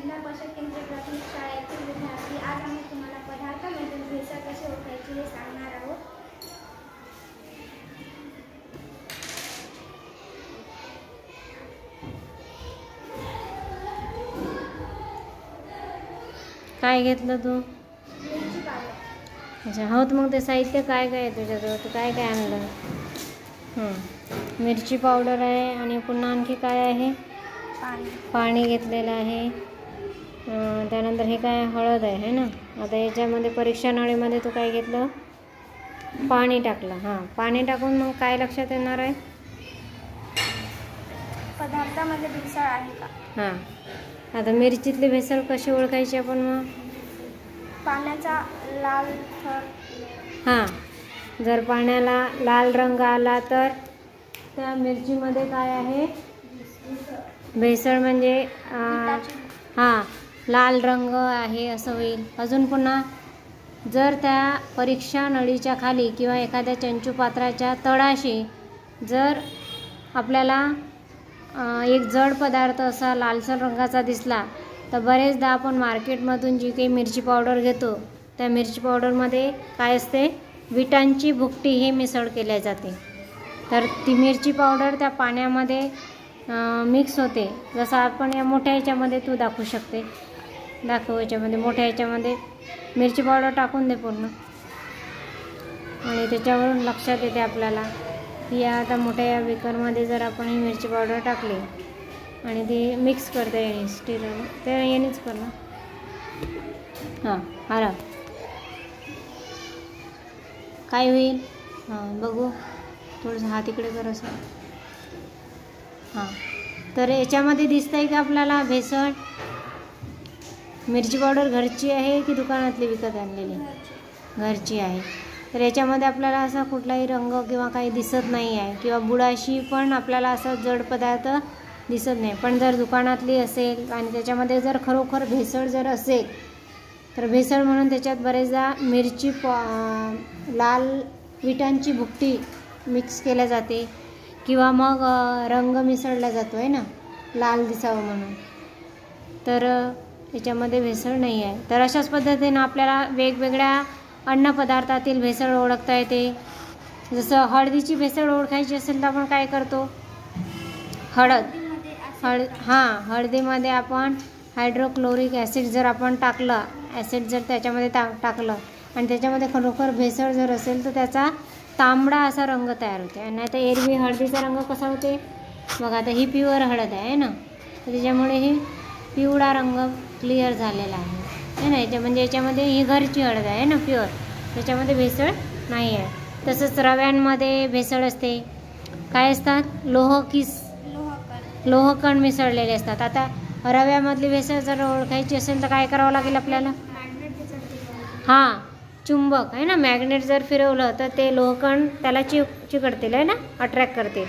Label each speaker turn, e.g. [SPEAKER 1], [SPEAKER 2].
[SPEAKER 1] जिल्हा परिषद केंद्रीय प्राथमिक शाळेतील विद्यार्थी. आज आम्ही तुम्हाला पदार्थामधील भेसळ कशी ओळखायची हे सांगणार आहोत.
[SPEAKER 2] काय घेतलं तू?
[SPEAKER 1] मिरची पावडर.
[SPEAKER 2] अच्छा, हो. तर मग ते साहित्य काय काय आहे तुझ्याजवळ? तू काय काय आणलं? मिरची पावडर आहे आणि पुन्हा आणखी काय आहे? पाणी घेतलेलं आहे. त्यानंतर हे काय? हळद आहे ना. आता याच्यामध्ये परीक्षा नळीमध्ये तू काय घेतलं? पाणी टाकलं. हां, पाणी टाकून मग काय लक्षात येणार आहे?
[SPEAKER 1] पदार्थामध्ये भेसळ आहे का?
[SPEAKER 2] हां, आता मिरचीतली भेसळ कशी ओळखायची आपण मग?
[SPEAKER 1] पाण्याचा लाल थर.
[SPEAKER 2] हां, जर पाण्याला लाल रंग आला तर त्या मिरचीमध्ये काय आहे? भेसळ. म्हणजे हां, लाल रंग आहे असं होईल. अजून पुन्हा जर त्या परीक्षा नळीच्या खाली किंवा एखाद्या चंचू पात्राच्या तळाशी जर आपल्याला एक जड पदार्थ असा लालसर रंगाचा दिसला तर बरेचदा आपण मार्केटमधून जी काही मिरची पावडर घेतो त्या मिरची पावडरमध्ये काय असते? विटांची भुकटी हे मिसळ केल्या जाते. तर ती मिरची पावडर त्या पाण्यामध्ये मिक्स होते. जसं आपण या मोठ्या ह्याच्यामध्ये तू दाखवू शकते. दाखव याच्यामध्ये मोठ्या ह्याच्यामध्ये मिरची पावडर टाकून दे पूर्ण. आणि त्याच्यावरून लक्षात येते आपल्याला की या आता मोठ्या या बेकरमध्ये जर आपण ही मिरची पावडर टाकली आणि ती मिक्स करते याने स्टीलने, तर यानेच कर ना. हां, हरा काय होईल? हां, बघू. थोडंसं हात इकडे कर असं. हां, तर याच्यामध्ये दिसतंय का आपल्याला भेसळ? मिरची पावडर घरची आहे की दुकानातली विकत आणलेली? घरची आहे. तर याच्यामध्ये आपल्याला असा कुठलाही रंग किंवा काही दिसत नाही आहे किंवा बुडाशी पण आपल्याला असा जड पदार्थ दिसत नाही. पण जर दुकानातली असेल आणि त्याच्यामध्ये जर खरोखर भेसळ जर असेल तर भेसळ म्हणून त्याच्यात बरेचदा मिरची लाल विटांची भुकटी मिक्स केल्या जाते किंवा मग रंग मिसळला जातो आहे ना लाल दिसावं म्हणून. तर याच्यामध्ये भेसळ नाही आहे. तर अशाच पद्धतीनं आपल्याला वेगवेगळ्या अन्नपदार्थातील भेसळ ओळखता येते. जसं हळदीची भेसळ ओळखायची असेल तर आपण काय करतो? हळदीमध्ये आपण हायड्रोक्लोरिक ॲसिड जर आपण टाकलं, ॲसिड जर त्याच्यामध्ये टाकलं आणि त्याच्यामध्ये खरोखर भेसळ जर असेल तर त्याचा तांबडा असा रंग तयार होते. आणि नाही तर एरवी हळदीचा रंग कसा होते? बघा, आता ही प्युअर हळद आहे ना, तर त्याच्यामुळे ही पिवळा रंग क्लिअर झालेला आहे ना. याच्यामध्ये ही घरची हळद आहे ना, प्युअर, त्याच्यामध्ये भेसळ नाही आहे. तसंच रव्यांमध्ये भेसळ असते. काय असतात? लोहकण मिसळलेले असतात. आता रव्यामधली भेसळ जर ओळखायची असेल तर काय करावं लागेल आपल्याला? हां, चुंबक आहे ना, मॅग्नेट जर फिरवलं तर ते लोहकण त्याला चिकटतील आहे ना, अट्रॅक्ट करतील.